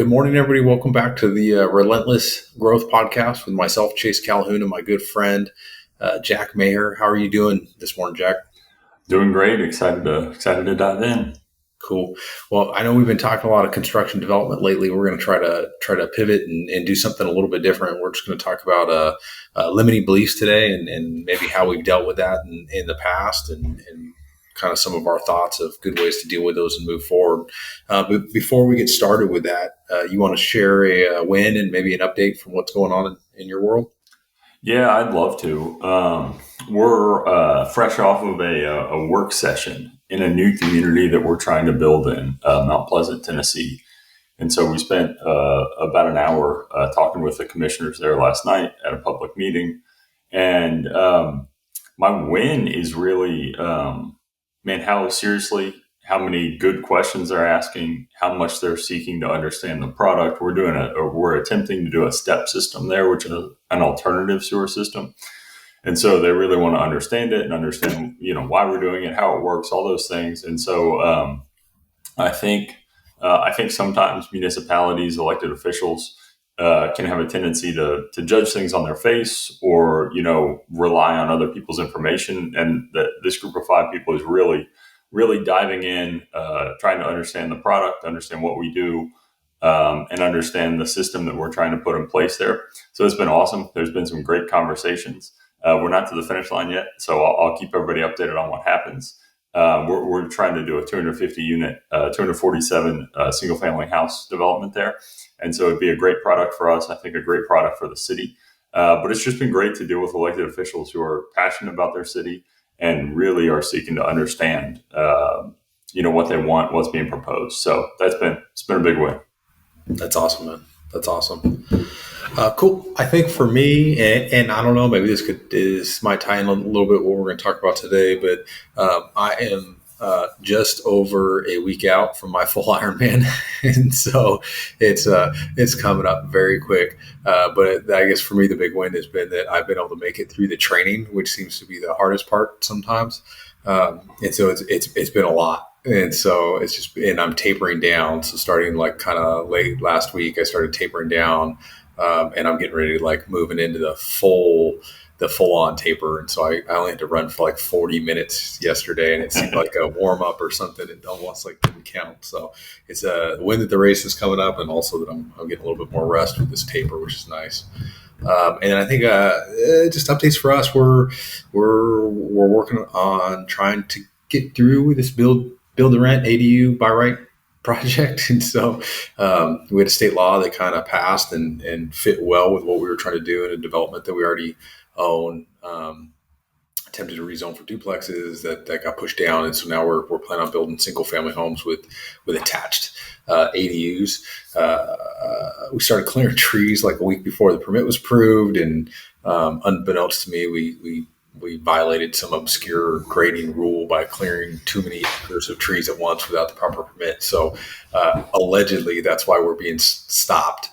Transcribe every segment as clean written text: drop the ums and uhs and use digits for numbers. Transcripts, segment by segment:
Good morning, everybody. Welcome back to the Relentless Growth Podcast with myself, Chase Calhoun, and my good friend, Jack Maher. How are you doing this morning, Jack? Doing great. Excited to dive in. Cool. Well, I know we've been talking a lot of construction development lately. We're going to try to pivot and do something a little bit different. We're just going to talk about limiting beliefs today and maybe how we've dealt with that in the past and kind of some of our thoughts of good ways to deal with those and move forward. But before we get started with that, you want to share a win and maybe an update from what's going on in your world? Yeah, I'd love to. We're fresh off of a work session in a new community that we're trying to build in Mount Pleasant, Tennessee. And so we spent about an hour talking with the commissioners there last night at a public meeting. And my win is really, how many good questions they're asking, how much they're seeking to understand the product. We're attempting to do a step system there, which is an alternative sewer system. And so they really want to understand it and understand, why we're doing it, how it works, all those things. And so I think sometimes municipalities, elected officials, can have a tendency to judge things on their face or, rely on other people's information. And this group of 5 people is really diving in, trying to understand the product, understand what we do, and understand the system that we're trying to put in place there. So it's been awesome. There's been some great conversations. We're not to the finish line yet, so I'll keep everybody updated on what happens. We're trying to do a 250 unit, 247 single family house development there. And so it'd be a great product for us. I think a great product for the city. But it's just been great to deal with elected officials who are passionate about their city and really are seeking to understand, what they want, what's being proposed. So it's been a big win. That's awesome, man. That's awesome. Cool. I think for me, and I don't know, maybe this might tie in a little bit what we're going to talk about today, but I am just over a week out from my full Ironman, and so it's coming up very quick. But I guess for me, the big win has been that I've been able to make it through the training, which seems to be the hardest part sometimes. And so it's been a lot. And so and I'm tapering down. So starting like kind of late last week, I started tapering down, and I'm getting ready to moving into the full on taper. And so I only had to run for 40 minutes yesterday, and it seemed like a warm up or something. It almost didn't count. So it's a win that the race is coming up, and also that I'm getting a little bit more rest with this taper, which is nice. And I think just updates for us. We're working on trying to get through this build to rent ADU by right project. And so we had a state law that kind of passed and fit well with what we were trying to do in a development that we already own. Attempted to rezone for duplexes that got pushed down. And so now we're planning on building single family homes with attached ADUs. We started clearing trees a week before the permit was approved. And unbeknownst to me, we violated some obscure grading rule by clearing too many acres of trees at once without the proper permit. So allegedly, that's why we're being stopped.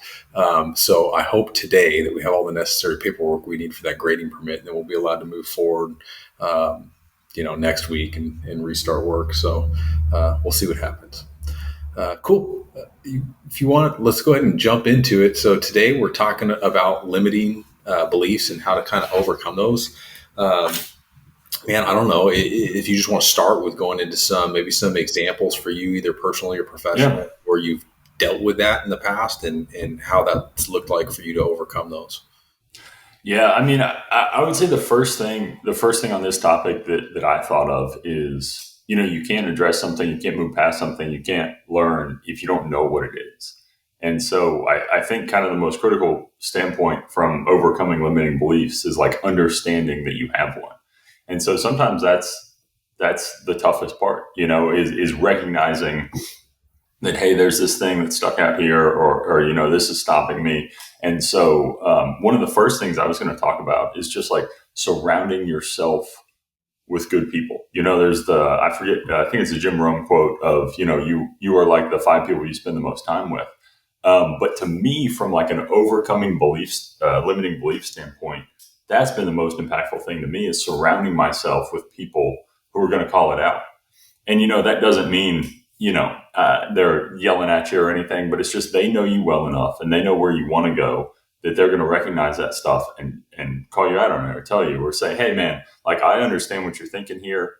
So I hope today that we have all the necessary paperwork we need for that grading permit, and then we'll be allowed to move forward, next week and restart work. So we'll see what happens. Cool. If you want, let's go ahead and jump into it. So today we're talking about limiting beliefs and how to kind of overcome those. Man, I don't know if you just want to start with going into some examples for you, either personally or professionally, where you've dealt with that in the past and how that's looked like for you to overcome those. Yeah. I mean, I would say the first thing on this topic that I thought of is, you can't address something, you can't move past something, you can't learn if you don't know what it is. And so I think kind of the most critical standpoint from overcoming limiting beliefs is understanding that you have one. And so sometimes that's the toughest part, is recognizing that, hey, there's this thing that's stuck out here or this is stopping me. And so one of the first things I was going to talk about is just surrounding yourself with good people. There's I think it's a Jim Rohn quote of, you are like the 5 people you spend the most time with. But to me, from an overcoming limiting belief standpoint, that's been the most impactful thing to me, is surrounding myself with people who are going to call it out. And, that doesn't mean they're yelling at you or anything, but it's just they know you well enough and they know where you want to go that they're going to recognize that stuff and call you out on it or tell you or say, hey, man, like I understand what you're thinking here,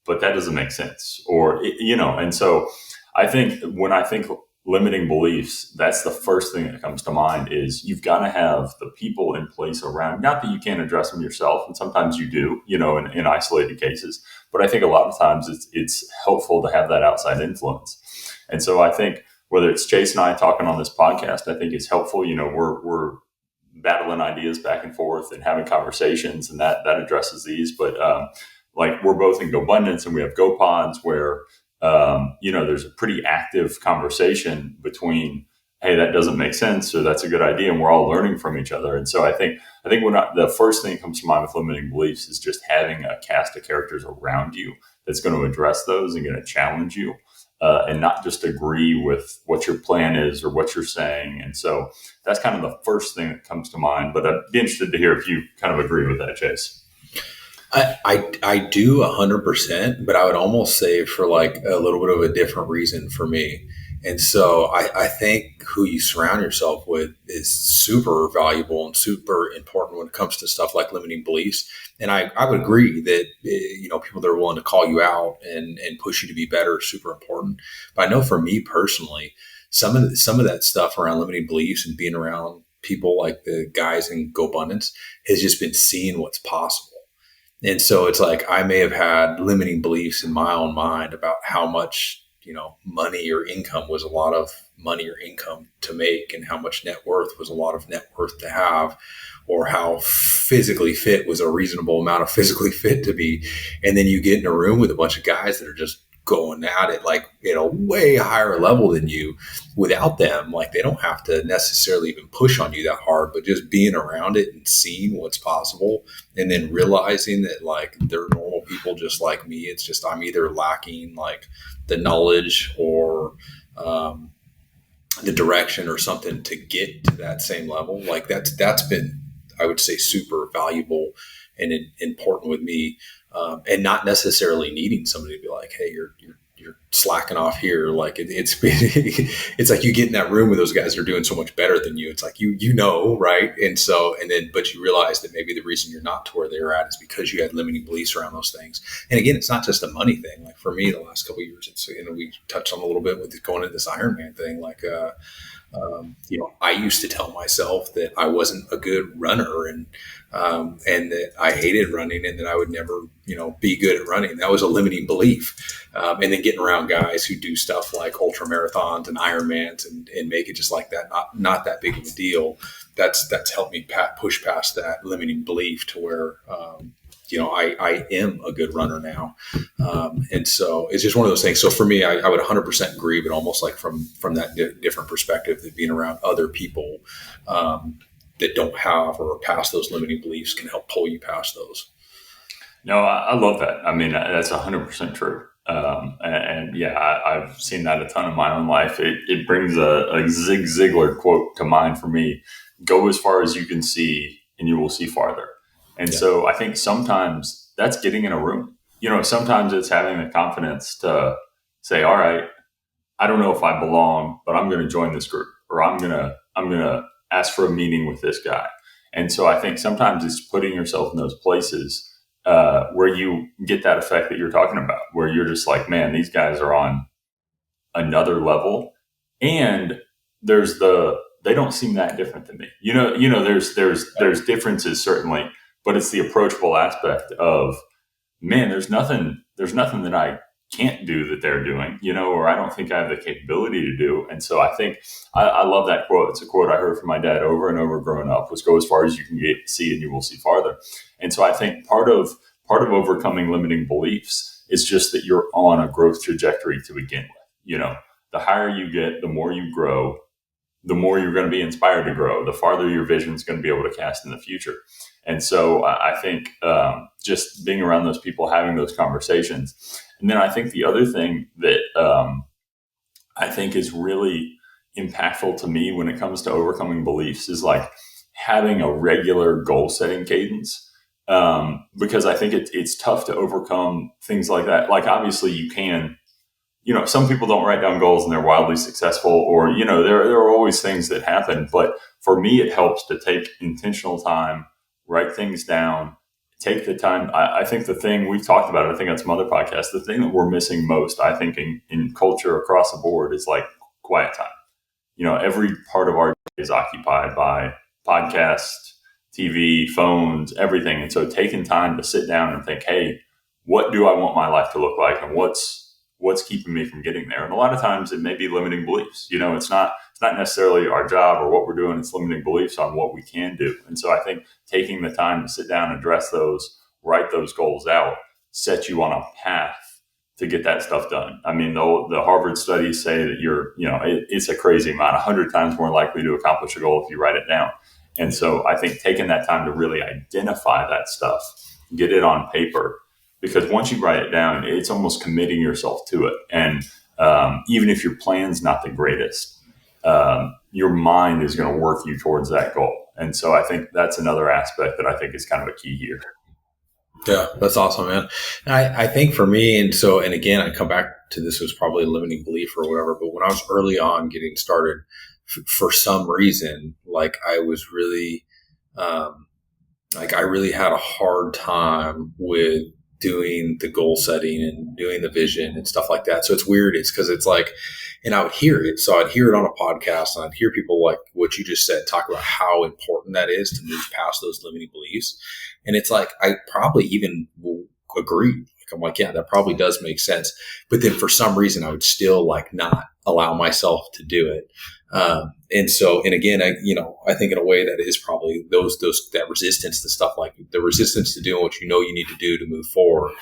but that doesn't make sense. And so I think when I think limiting beliefs, that's the first thing that comes to mind is you've got to have the people in place around, not that you can't address them yourself. And sometimes you do, in isolated cases, but I think a lot of times it's helpful to have that outside influence. And so I think whether it's Chase and I talking on this podcast, I think it's helpful. We're battling ideas back and forth and having conversations, and that addresses these. But like we're both in GoBundance and we have GoPods where there's a pretty active conversation between, hey, that doesn't make sense, or that's a good idea, and we're all learning from each other. And so I think the first thing that comes to mind with limiting beliefs is just having a cast of characters around you that's going to address those and going to challenge you, and not just agree with what your plan is or what you're saying. And so that's kind of the first thing that comes to mind. But I'd be interested to hear if you kind of agree with that, Chase. I do 100%, but I would almost say for like a little bit of a different reason for me. And so I think who you surround yourself with is super valuable and super important when it comes to stuff like limiting beliefs. And I would agree that, people that are willing to call you out and push you to be better is super important. But I know for me personally, some of that stuff around limiting beliefs and being around people like the guys in GoBundance has just been seeing what's possible. And so it's like I may have had limiting beliefs in my own mind about how much, money or income was a lot of money or income to make, and how much net worth was a lot of net worth to have, or how physically fit was a reasonable amount of physically fit to be. And then you get in a room with a bunch of guys that are just going at it like way higher level than you. Without them, like they don't have to necessarily even push on you that hard, but just being around it and seeing what's possible, and then realizing that like they're normal people just like me. It's just I'm either lacking like the knowledge or the direction or something to get to that same level. Like that's been, I would say, super valuable and important with me. And not necessarily needing somebody to be like, hey, you're slacking off here. Like it's like you get in that room with those guys that are doing so much better than you. It's like, right. But you realize that maybe the reason you're not to where they're at is because you had limiting beliefs around those things. And again, it's not just a money thing. Like for me, the last couple of years, it's, we touched on a little bit with going into this Ironman thing. Like, I used to tell myself that I wasn't a good runner and that I hated running and that I would never, be good at running. That was a limiting belief. And then getting around guys who do stuff like ultra marathons and Ironmans and make it just like that, not that big of a deal. That's helped me push past that limiting belief to where, I am a good runner now. And so it's just one of those things. So for me, I would 100% agree, but almost like from that different perspective, that being around other people that don't have or past those limiting beliefs can help pull you past those. No, I love that. I mean, that's 100% true. I've seen that a ton in my own life. It brings a Zig Ziglar quote to mind for me: go as far as you can see and you will see farther. And so I think sometimes that's getting in a room. Sometimes it's having the confidence to say, all right, I don't know if I belong, but I'm going to join this group, or I'm going to ask for a meeting with this guy. And so I think sometimes it's putting yourself in those places where you get that effect that you're talking about, where you're just like, man, these guys are on another level, and they don't seem that different than me. There's differences certainly, but it's the approachable aspect of, man, there's nothing that I can't do that they're doing, or I don't think I have the capability to do. And so I think I love that quote. It's a quote I heard from my dad over and over growing up, was go as far as you can see and you will see farther. And so I think part of overcoming limiting beliefs is just that you're on a growth trajectory to begin with. The higher you get, the more you grow, the more you're going to be inspired to grow, the farther your vision is going to be able to cast in the future. And so I think just being around those people, having those conversations. And then I think the other thing that I think is really impactful to me when it comes to overcoming beliefs is like having a regular goal setting cadence. Because I think it's tough to overcome things like that. Like obviously you can some people don't write down goals and they're wildly successful, or, there are always things that happen. But for me, it helps to take intentional time, write things down, take the time. I think the thing we've talked about it, I think on some other podcasts, the thing that we're missing most, I think in culture across the board is like quiet time. Every part of our day is occupied by podcasts, TV, phones, everything. And so taking time to sit down and think, hey, what do I want my life to look like? And what's keeping me from getting there? And a lot of times it may be limiting beliefs. It's not necessarily our job or what we're doing. It's limiting beliefs on what we can do. And so I think taking the time to sit down, address those, write those goals out, sets you on a path to get that stuff done. I mean, the Harvard studies say that it's a crazy amount, 100 times more likely to accomplish a goal if you write it down. And so I think taking that time to really identify that stuff, get it on paper, because once you write it down, it's almost committing yourself to it. And even if your plan's not the greatest, your mind is going to work you towards that goal. And so I think that's another aspect that I think is kind of a key here. Yeah, that's awesome, man. I think for me, and again, I come back to this was probably a limiting belief or whatever, but when I was early on getting started, for some reason, like I was really, I really had a hard time with doing the goal setting and doing the vision and stuff like that. So it's weird. It's because it's like, and I would hear it. So I'd hear it on a podcast and I'd hear people like what you just said, talk about how important that is to move past those limiting beliefs. And it's like, I probably even will agree. Like, I'm like, yeah, that probably does make sense. But then for some reason, I would still like not allow myself to do it. And again, I think in a way that is probably that resistance to stuff, like the resistance to doing what you need to do to move forward,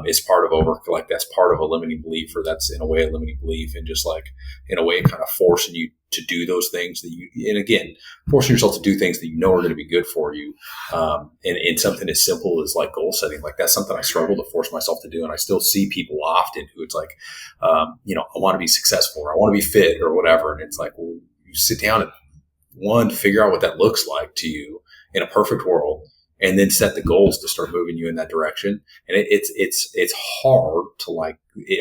is part of that's part of a limiting belief, or that's in a way a limiting belief, and just like in a way kind of forcing you to do those things and again, forcing yourself to do things that are going to be good for you. And something as simple as like goal setting, like that's something I struggle to force myself to do. And I still see people often who it's like, I want to be successful, or I want to be fit or whatever. And it's like, well, you sit down and figure out what that looks like to you in a perfect world, and then set the goals to start moving you in that direction. And it's hard to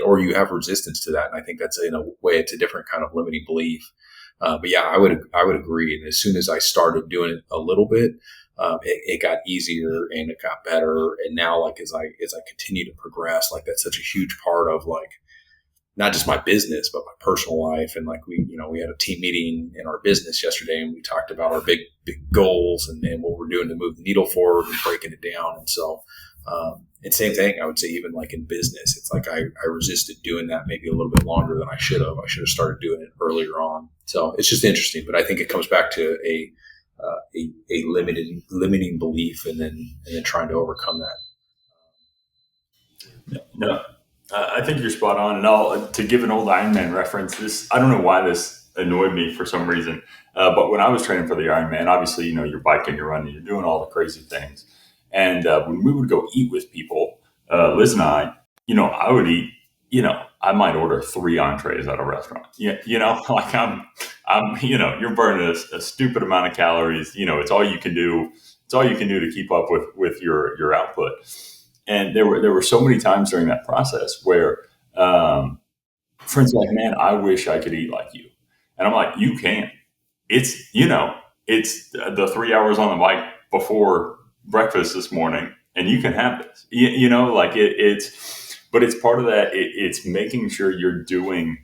or you have resistance to that. And I think that's in a way, it's a different kind of limiting belief. But yeah, I would agree. And as soon as I started doing it a little bit, it got easier and it got better. And now, like, as I continue to progress, like that's such a huge part of like, not just my business, but my personal life. And like we had a team meeting in our business yesterday, and we talked about our big goals and what we're doing to move the needle forward and breaking it down. And so, and same thing, I would say, even like in business, it's like I resisted doing that maybe a little bit longer than I should have. I should have started doing it earlier on. So it's just interesting, but I think it comes back to a limiting belief, and then trying to overcome that. No. I think you're spot on. And to give an old Ironman reference, I don't know why this annoyed me for some reason, but when I was training for the Ironman, obviously, you're biking, you're running, you're doing all the crazy things. And when we would go eat with people, Liz and I would eat, I might order 3 entrees at a restaurant. Yeah, like I'm you're burning a stupid amount of calories. It's all you can do. It's all you can do to keep up with your output. And there were so many times during that process where friends were like, man, I wish I could eat like you. And I'm like, you can. It's the 3 hours on the bike before breakfast this morning, and you can have this. But it's part of that. It's making sure you're doing,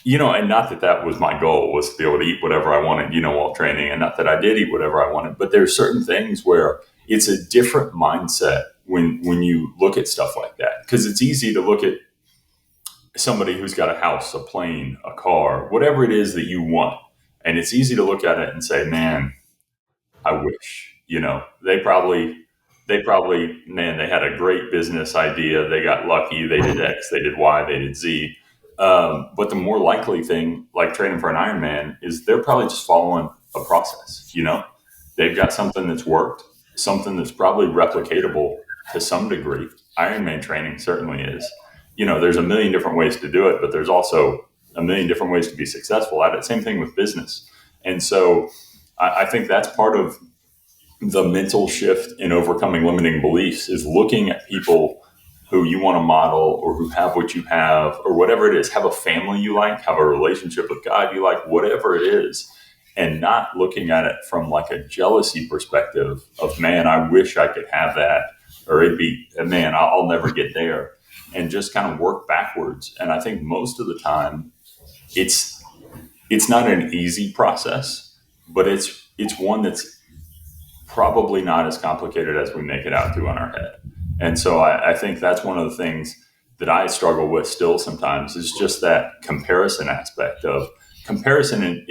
and not that was my goal, was to be able to eat whatever I wanted, while training, and not that I did eat whatever I wanted. But there's certain things where it's a different mindset when you look at stuff like that, because it's easy to look at somebody who's got a house, a plane, a car, whatever it is that you want, and it's easy to look at it and say, man, I wish, they probably, man, they had a great business idea, they got lucky, they did X, they did Y, they did Z. But the more likely thing, like training for an Ironman, is they're probably just following a process. They've got something that's worked, something that's probably replicatable to some degree. Ironman training certainly is. There's a million different ways to do it, but there's also a million different ways to be successful at it. Same thing with business. And so I think that's part of the mental shift in overcoming limiting beliefs, is looking at people who you want to model or who have what you have or whatever it is, have a family you like, have a relationship with God you like, whatever it is, and not looking at it from like a jealousy perspective of, man, I wish I could have that, or it'd be, man, I'll never get there, and just kind of work backwards. And I think most of the time it's not an easy process, but it's one that's probably not as complicated as we make it out to in our head. And so I think that's one of the things that I struggle with still sometimes, is just that comparison aspect of comparison. And,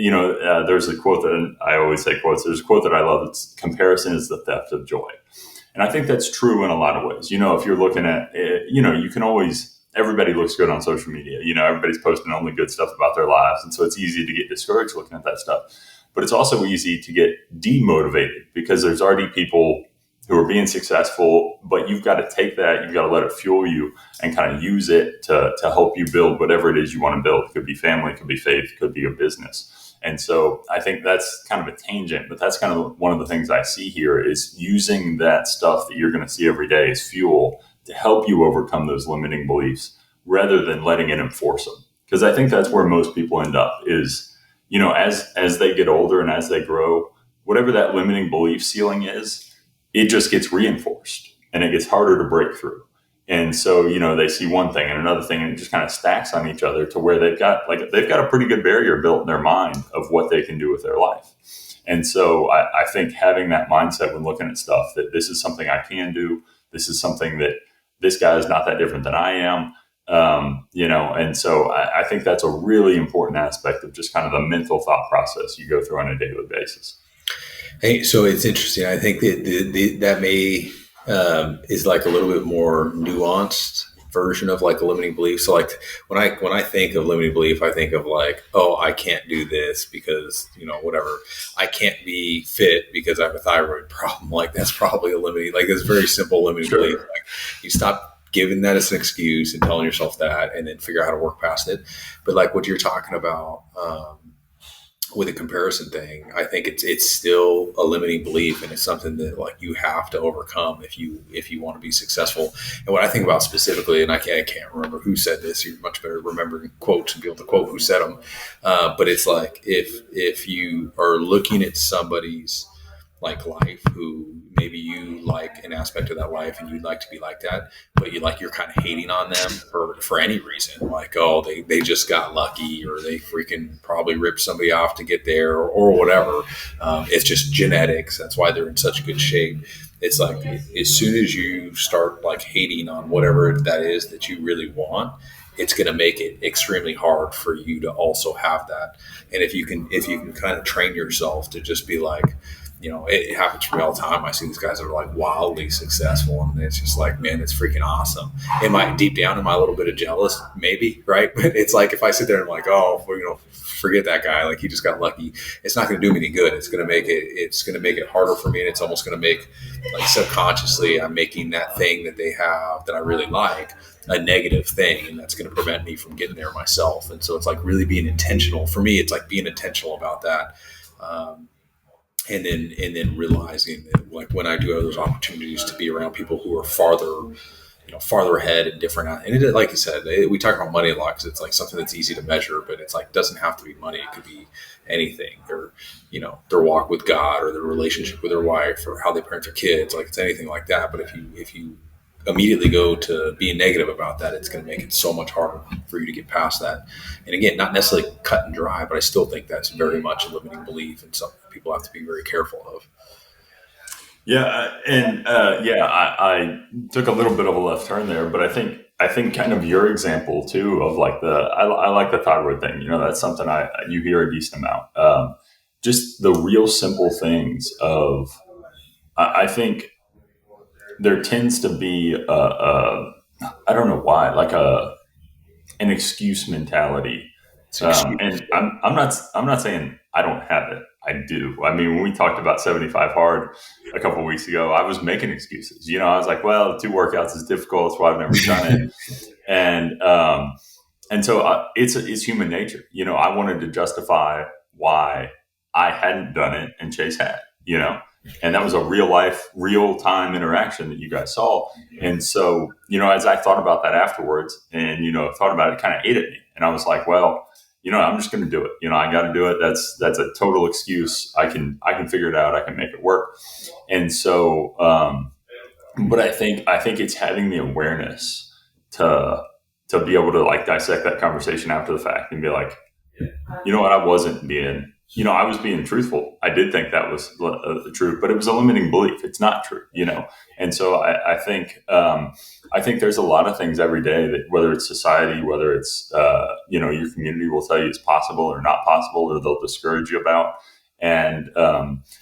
there's a quote that I always say quotes. There's a quote that I love. It's, comparison is the theft of joy. And I think that's true in a lot of ways. If you're looking at, you can always, everybody looks good on social media. Everybody's posting only good stuff about their lives. And so it's easy to get discouraged looking at that stuff. But it's also easy to get demotivated because there's already people who are being successful, but you've got to take that, you've got to let it fuel you and kind of use it to help you build whatever it is you want to build. It could be family, it could be faith, it could be a business. And so I think that's kind of a tangent, but that's kind of one of the things I see here, is using that stuff that you're going to see every day as fuel to help you overcome those limiting beliefs rather than letting it enforce them. Because I think that's where most people end up is, as they get older and as they grow, whatever that limiting belief ceiling is, it just gets reinforced and it gets harder to break through. And so, they see one thing and another thing, and it just kind of stacks on each other to where they've got a pretty good barrier built in their mind of what they can do with their life. And so I think having that mindset when looking at stuff, that this is something I can do, this is something that this guy is not that different than I am, and so I think that's a really important aspect of just kind of the mental thought process you go through on a daily basis. Hey, so it's interesting. I think that that may is like a little bit more nuanced version of like a limiting belief. So like when I think of limiting belief, I think of like, oh, I can't do this because, whatever. I can't be fit because I have a thyroid problem. Like that's probably a limiting, like it's a very simple limiting Sure. belief. Like you stop giving that as an excuse and telling yourself that, and then figure out how to work past it. But like what you're talking about, with a comparison thing, I think it's still a limiting belief, and it's something that like you have to overcome if you want to be successful. And what I think about specifically, and I can't remember who said this. You're much better at remembering quotes and be able to quote who said them. But it's like if you are looking at somebody's like life who maybe you like an aspect of that life and you'd like to be like that, but you're kind of hating on them for any reason, like, oh, they just got lucky, or they freaking probably ripped somebody off to get there, or whatever. It's just genetics. That's why they're in such good shape. It's like as soon as you start like hating on whatever that is that you really want, it's going to make it extremely hard for you to also have that. And if you can kind of train yourself to just be like, it happens for me all the time. I see these guys that are like wildly successful, and it's just like, man, it's freaking awesome. Deep down, am I a little bit of jealous? Maybe, right? But it's like if I sit there and I'm like, oh, forget that guy. Like he just got lucky. It's not going to do me any good. It's going to make it harder for me, and it's almost going to make, like, subconsciously, I'm making that thing that they have that I really like a negative thing, and that's going to prevent me from getting there myself. And so it's like really being intentional. For me, it's like being intentional about that. And then realizing that, like, when I do have those opportunities to be around people who are farther ahead and different. And like you said, we talk about money a lot because it's like something that's easy to measure, but it's like, doesn't have to be money. It could be anything, or, their walk with God, or their relationship with their wife, or how they parent their kids. Like it's anything like that. But if you immediately go to being negative about that, it's going to make it so much harder for you to get past that. And again, not necessarily cut and dry, but I still think that's very much a limiting belief and something people have to be very careful of. Yeah, and I took a little bit of a left turn there, but I think kind of your example too of like I like the thyroid thing. That's something you hear a decent amount. Just the real simple things of I think there tends to be I don't know why, like an excuse mentality. And I'm not saying I don't have it. I do. I mean, when we talked about 75 hard a couple of weeks ago, I was making excuses. I was like, well, 2 workouts is difficult. That's why I've never done it. And so it's human nature. I wanted to justify why I hadn't done it and Chase had, And that was a real time interaction that you guys saw. And so, as I thought about that afterwards and, thought about it, kind of ate at me. And I was like, well, I'm just going to do it. I got to do it. That's a total excuse. I can figure it out. I can make it work. And so, but I think it's having the awareness to be able to like dissect that conversation after the fact and be like, you know what, I wasn't being, I was being truthful. I did think that was the truth, but it was a limiting belief. It's not true, And so I think there's a lot of things every day that whether it's society, whether it's, your community will tell you it's possible or not possible, or they'll discourage you about. And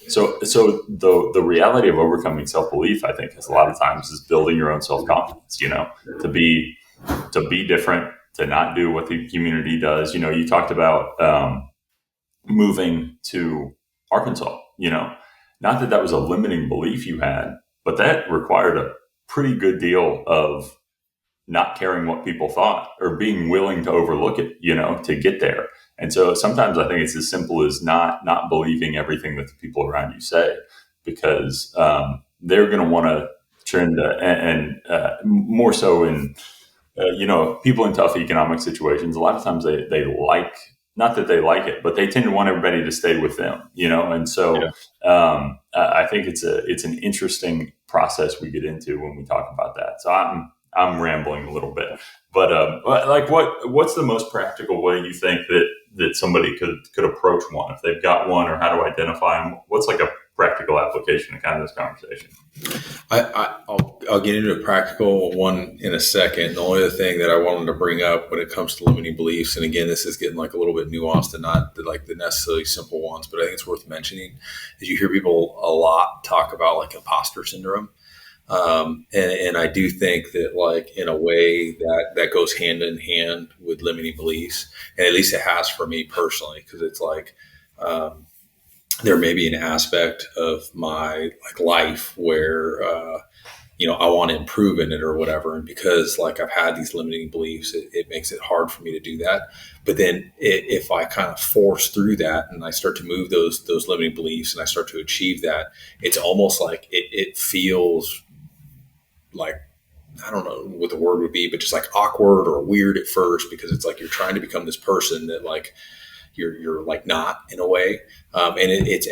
so the reality of overcoming self-belief, I think, is a lot of times is building your own self-confidence, to be different, to not do what the community does. You talked about moving to Arkansas, not that was a limiting belief you had, but that required a pretty good deal of not caring what people thought or being willing to overlook it, to get there. And so sometimes I think it's as simple as not believing everything that the people around you say, because they're going to want to trend and more so in, people in tough economic situations. A lot of times they like, not that they like it, but they tend to want everybody to stay with them, And so I think it's an interesting process we get into when we talk about that. So I'm rambling a little bit, but like what's the most practical way you think that somebody could approach one if they've got one, or how to identify them? What's like a practical application of kind of this conversation? I'll get into a practical one in a second. The only other thing that I wanted to bring up when it comes to limiting beliefs, and again, this is getting like a little bit nuanced and not like the necessarily simple ones, but I think it's worth mentioning, is you hear people a lot talk about like imposter syndrome. And I do think that like in a way that goes hand in hand with limiting beliefs, and at least it has for me personally, because it's like, there may be an aspect of my like life where, I want to improve in it or whatever. And because like I've had these limiting beliefs, it makes it hard for me to do that. But then if I kind of force through that and I start to move those limiting beliefs and I start to achieve that, it's almost like it feels like, I don't know what the word would be, but just like awkward or weird at first, because it's like you're trying to become this person that like you're like not, in a way, and it's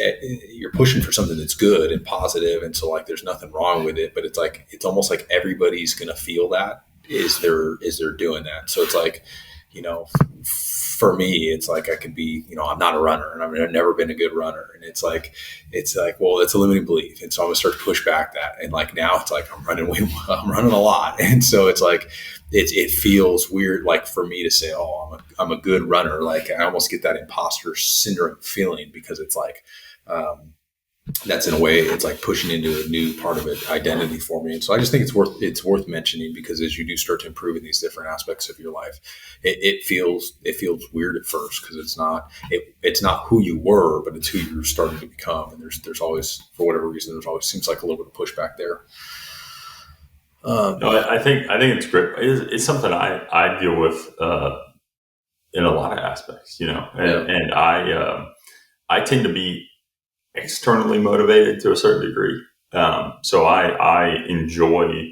you're pushing for something that's good and positive, and so like there's nothing wrong with it, but it's like it's almost like everybody's gonna feel that is they're doing that. So it's like, for me, it's like I could be, I'm not a runner, and I've never been a good runner, and it's like well, it's a limiting belief, and so I'm gonna start to push back that, and like now it's like I'm running a lot, and so it's like it feels weird, like for me to say, oh, I'm a good runner, like I almost get that imposter syndrome feeling, because it's like that's in a way it's like pushing into a new part of it, identity for me. And so I just think it's worth mentioning, because as you do start to improve in these different aspects of your life, it feels weird at first, because it's not who you were, but it's who you're starting to become. And there's always, for whatever reason, there's always seems like a little bit of pushback there. No, I think it's great. It's something I deal with in a lot of aspects, and I tend to be externally motivated to a certain degree. So I enjoy,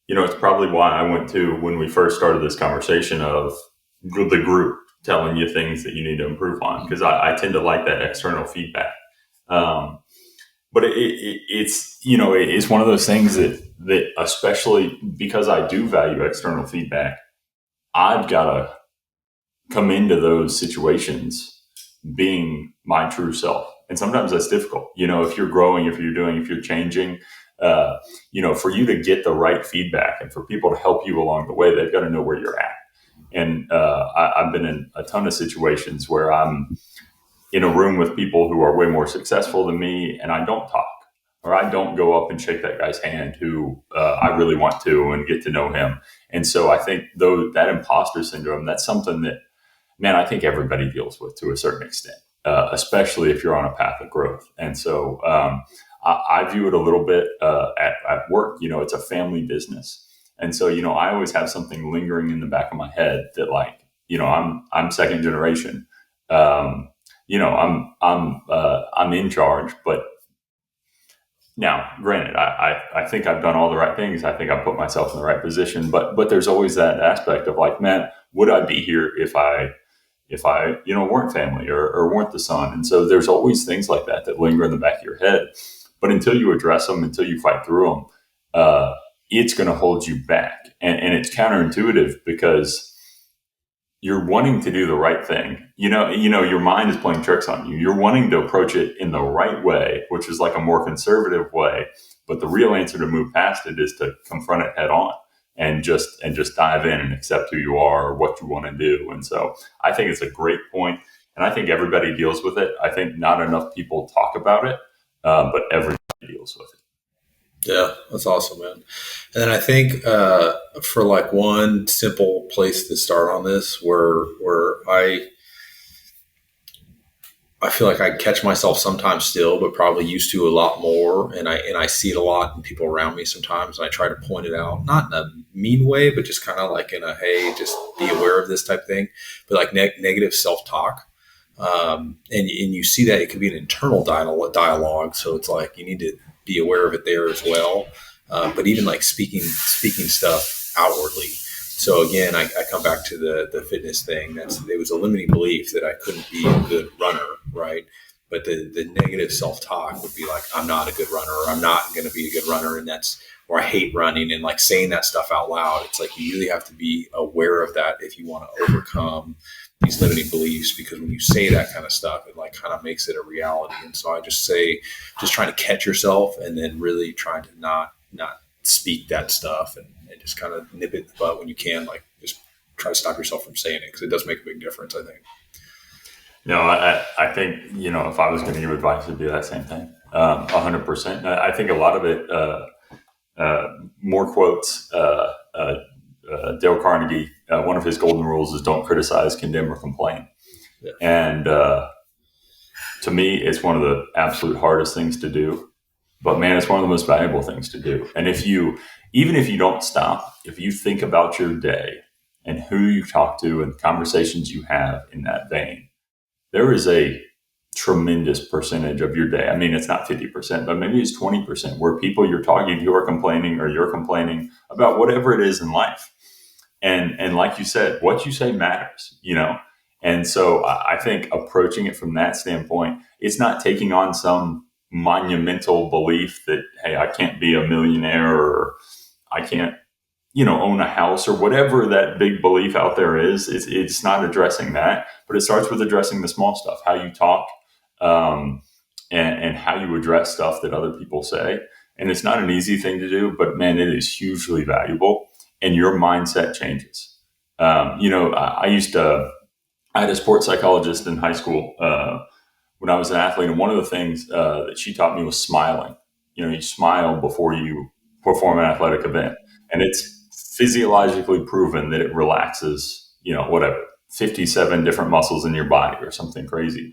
it's probably why I went to, when we first started this conversation, of the group telling you things that you need to improve on, because I tend to like that external feedback. But it's one of those things that especially because I do value external feedback, I've got to come into those situations being my true self. And sometimes that's difficult. If you're growing, if you're changing, for you to get the right feedback and for people to help you along the way, they've got to know where you're at. And I've been in a ton of situations where I'm in a room with people who are way more successful than me, and I don't talk, or I don't go up and shake that guy's hand who I really want to and get to know him. And so I think that imposter syndrome, that's something that, man, I think everybody deals with to a certain extent, especially if you're on a path of growth. And so I view it a little bit at work. It's a family business. And so, I always have something lingering in the back of my head that, like, I'm second generation. I'm in charge, but Now, granted, I think I've done all the right things. I think I put myself in the right position, but there's always that aspect of like, man, would I be here if I weren't family or weren't the son? And so there's always things like that linger in the back of your head. But until you address them, until you fight through them, it's going to hold you back. And it's counterintuitive because you're wanting to do the right thing. Your mind is playing tricks on you. You're wanting to approach it in the right way, which is like a more conservative way. But the real answer to move past it is to confront it head on and just dive in and accept who you are or what you want to do. And so I think it's a great point, and I think everybody deals with it. I think not enough people talk about it, but everybody deals with it. Yeah, that's awesome, man. And then I think for like one simple place to start on this, where I feel like I catch myself sometimes still, but probably used to a lot more, and I see it a lot in people around me sometimes, and I try to point it out, not in a mean way, but just kind of like in a, hey, just be aware of this type thing, but like negative self-talk. And you see that it could be an internal dialogue. So it's like, you need to be aware of it there as well. But even like speaking stuff outwardly. So again, I come back to the fitness thing. It was a limiting belief that I couldn't be a good runner, right? But the negative self-talk would be like, I'm not a good runner, or I'm not going to be a good runner. And or I hate running, and like saying that stuff out loud. It's like, you really have to be aware of that if you want to overcome these limiting beliefs, because when you say that kind of stuff, it like kind of makes it a reality. And so I just say, just trying to catch yourself, and then really trying to not speak that stuff, and just kind of nip it in the butt when you can. Like, just try to stop yourself from saying it, because it does make a big difference, I think. No, I think, if I was going to give advice, it'd be that same thing. 100%. I think a lot of it, more quotes, Dale Carnegie, one of his golden rules is don't criticize, condemn, or complain. Yeah. And to me, it's one of the absolute hardest things to do. But man, it's one of the most valuable things to do. And even if you don't stop, if you think about your day and who you talk to and conversations you have in that vein, there is a tremendous percentage of your day. I mean, it's not 50%, but maybe it's 20% where people you're talking to are complaining, or you're complaining about whatever it is in life. And like you said, what you say matters, And so I think approaching it from that standpoint, it's not taking on some monumental belief that, hey, I can't be a millionaire, or I can't, own a house, or whatever that big belief out there is. It's not addressing that, but it starts with addressing the small stuff, how you talk, and how you address stuff that other people say. And it's not an easy thing to do, but man, it is hugely valuable, and your mindset changes. I had a sports psychologist in high school when I was an athlete, and one of the things that she taught me was smiling. You smile before you perform an athletic event, and it's physiologically proven that it relaxes, 57 different muscles in your body or something crazy.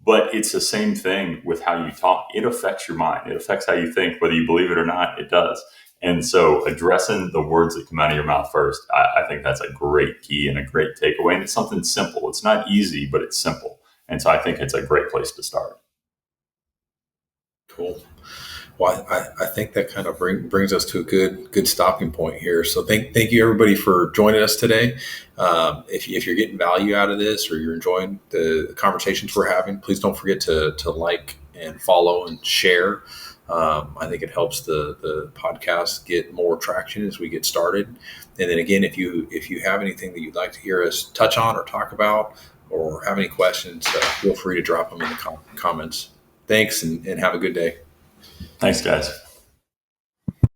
But it's the same thing with how you talk. It affects your mind. It affects how you think, whether you believe it or not, it does. And so addressing the words that come out of your mouth first, I think that's a great key and a great takeaway. And it's something simple. It's not easy, but it's simple. And so I think it's a great place to start. Cool. Well, I think that kind of brings us to a good stopping point here. So thank you, everybody, for joining us today. If you're getting value out of this, or you're enjoying the conversations we're having, please don't forget to like and follow and share. I think it helps the podcast get more traction as we get started. And then again, if you have anything that you'd like to hear us touch on or talk about, or have any questions, feel free to drop them in the comments. Thanks, and have a good day. Thanks, guys.